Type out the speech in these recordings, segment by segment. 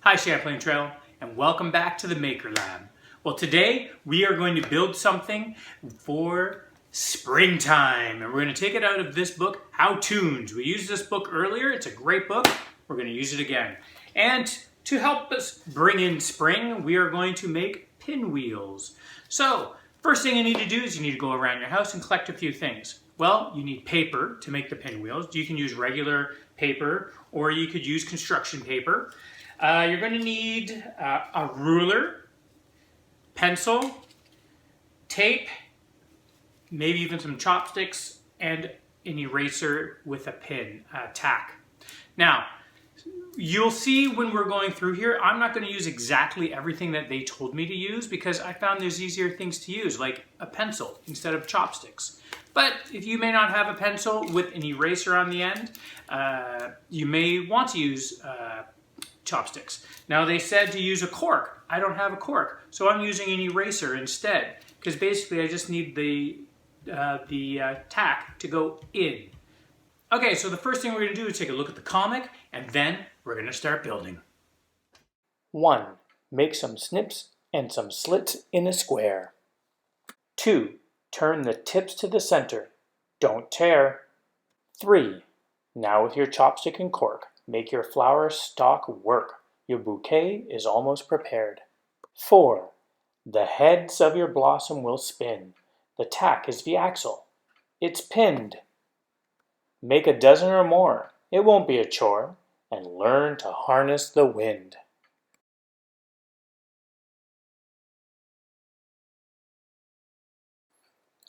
Hi Champlain Trail, and welcome back to the MakerLab. Well, today we are going to build something for springtime, and we're going to take it out of this book, How-Toons. We used this book earlier. It's a great book. We're going to use it again. And to help us bring in spring, we are going to make pinwheels. So, first thing you need to do is you need to go around your house and collect a few things. Well, you need paper to make the pinwheels. You can use regular paper, or you could use construction paper. You're going to need a ruler, pencil, tape, maybe even some chopsticks, and an eraser with a pin, tack. Now, you'll see when we're going through here, I'm not going to use exactly everything that they told me to use because I found there's easier things to use, like a pencil instead of chopsticks. But if you may not have a pencil with an eraser on the end, you may want to use chopsticks. Now they said to use a cork. I don't have a cork, so I'm using an eraser instead, because basically I just need the tack to go in. Okay, so the first thing we're going to do is take a look at the comic, and then we're going to start building. 1. Make some snips and some slits in a square. 2. Turn the tips to the center. Don't tear. 3. Now with your chopstick and cork, make your flower stalk work. Your bouquet is almost prepared. 4. The heads of your blossom will spin. The tack is the axle. It's pinned. Make a dozen or more. It won't be a chore. And learn to harness the wind.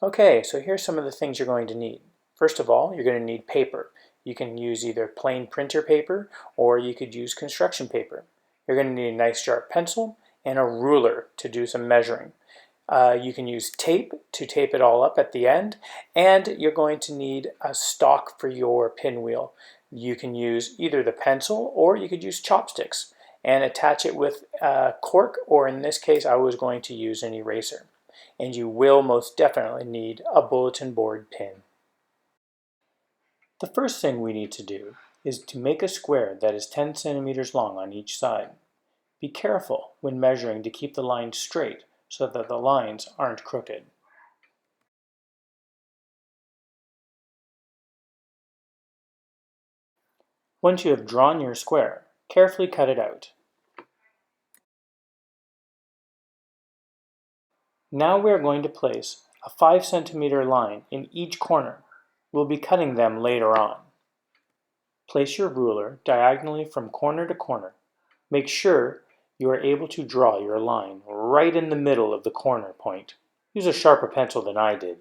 Okay, so here's some of the things you're going to need. First of all, you're going to need paper. You can use either plain printer paper or you could use construction paper. You're going to need a nice sharp pencil and a ruler to do some measuring. You can use tape to tape it all up at the end, and you're going to need a stalk for your pinwheel. You can use either the pencil or you could use chopsticks and attach it with a cork, or in this case I was going to use an eraser. And you will most definitely need a bulletin board pin. The first thing we need to do is to make a square that is 10 centimeters long on each side. Be careful when measuring to keep the line straight so that the lines aren't crooked. Once you have drawn your square, carefully cut it out. Now we are going to place a 5 centimeter line in each corner. We'll be cutting them later on. Place your ruler diagonally from corner to corner. Make sure you are able to draw your line right in the middle of the corner point. Use a sharper pencil than I did.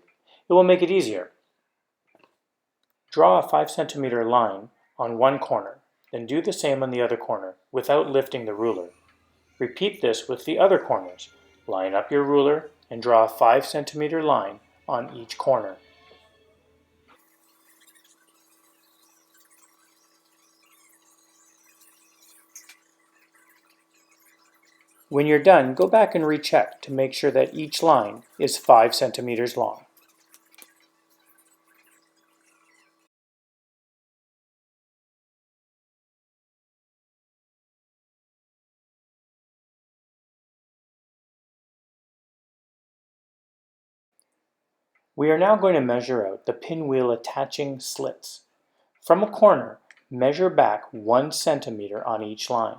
It will make it easier. Draw a 5 centimeter line on one corner, then do the same on the other corner without lifting the ruler. Repeat this with the other corners. Line up your ruler and draw a 5 centimeter line on each corner. When you're done, go back and recheck to make sure that each line is 5 centimeters long. We are now going to measure out the pinwheel attaching slits. From a corner, measure back 1 centimeter on each line.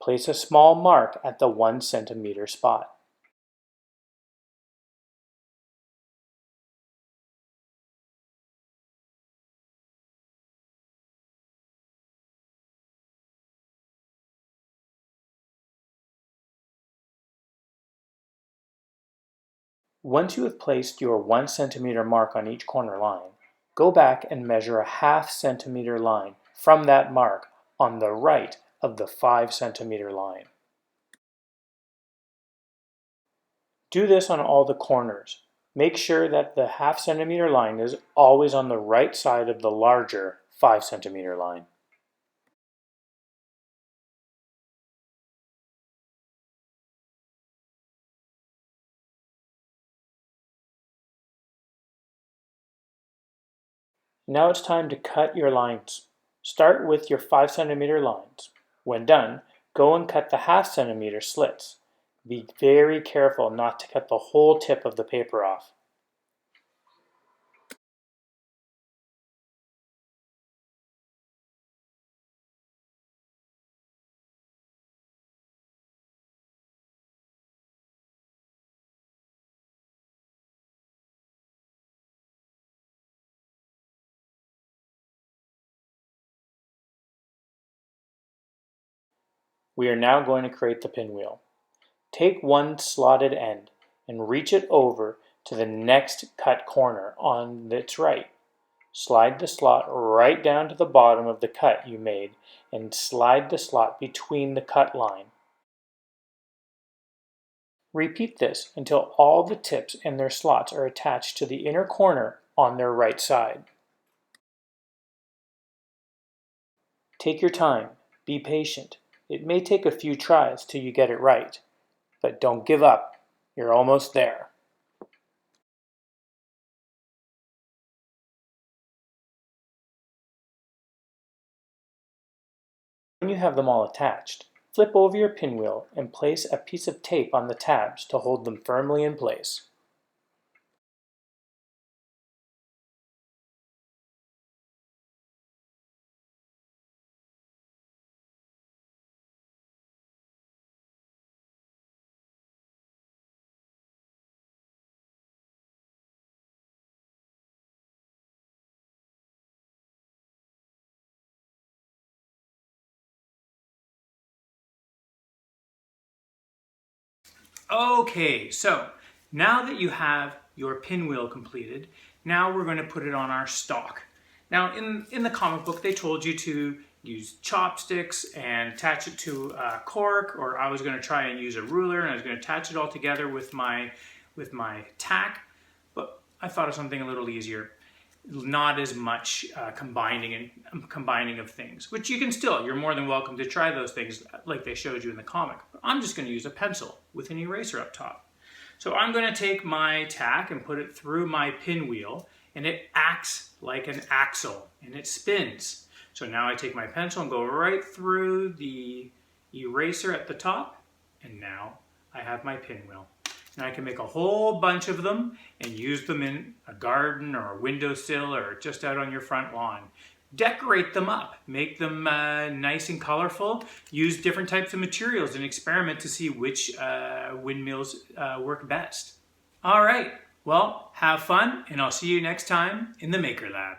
Place a small mark at the 1 centimeter spot. Once you have placed your 1 centimeter mark on each corner line, go back and measure a ½ centimeter line from that mark on the right of the 5 centimeter line. Do this on all the corners. Make sure that the ½ centimeter line is always on the right side of the larger 5 centimeter line. Now it's time to cut your lines. Start with your 5 centimeter lines. When done, go and cut the 1/2 centimeter slits. Be very careful not to cut the whole tip of the paper off. We are now going to create the pinwheel. Take one slotted end and reach it over to the next cut corner on its right. Slide the slot right down to the bottom of the cut you made and slide the slot between the cut line. Repeat this until all the tips and their slots are attached to the inner corner on their right side. Take your time, be patient. It may take a few tries till you get it right, but don't give up. You're almost there. When you have them all attached, flip over your pinwheel and place a piece of tape on the tabs to hold them firmly in place. Okay, so now that you have your pinwheel completed, now we're going to put it on our stalk. Now in the comic book they told you to use chopsticks and attach it to a cork, or I was going to try and use a ruler and I was going to attach it all together with my tack, but I thought of something a little easier. Not as much combining of things, which you can still, you're more than welcome to try those things like they showed you in the comic. But I'm just going to use a pencil with an eraser up top. So I'm going to take my tack and put it through my pinwheel, and it acts like an axle and it spins. So now I take my pencil and go right through the eraser at the top, and now I have my pinwheel. And I can make a whole bunch of them and use them in a garden or a windowsill or just out on your front lawn. Decorate them up, make them nice and colorful, use different types of materials and experiment to see which windmills work best. All right, well, have fun, and I'll see you next time in the Maker Lab.